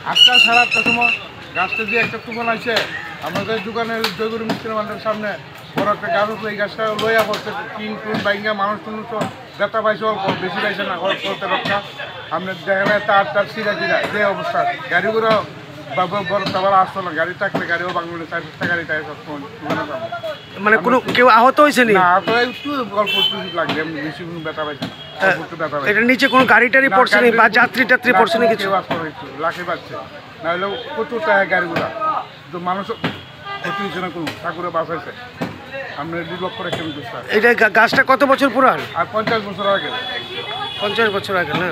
8টা সাড়ে 8টার সময় গাছটা দিয়ে একটা তুফান আছে আমাদের দোকানের জয়গুরু মিষ্টি ভান্ডারের সামনে বড় একটা গাছ উঠলো, এই গাছটা লইয়া পড়ছে, টিন টুন বাইঙ্গা মানুষ টুনুষ ব্যথা পাইছে অল্প, বেশি পাইছে না, অল্প রক্ষা। আপনার দেখা যায় তার সিরা যে অবস্থা, গাড়িগুলো বড় তারপর আসতো না, গাড়ি থাকলে গাড়িও বাংলা 4-5টা গাড়ি থাকে সবসময়। মানে কোনো কেউ আহত হয়েছে না? একটু অল্প একটু লাগবে, বেশি কোনো ব্যথা পাইছে না। এটা নিচে কোনো গাড়ি টাড়ি পড়ছে না বা যাত্রী টাত্রী পড়ছে না কিছু? লাখে পাচ্ছে না হলেও প্রচুর টাকা গাড়িগুলা, তো মানুষ ক্ষতি হয়েছে না, কোনো ঠাকুরে বাঁচাইছে। আমরা 2 লক্ষ রেখে এটা গাছটা কত বছর পুরান? আর 50 বছর আগে। 50 বছর আগে না?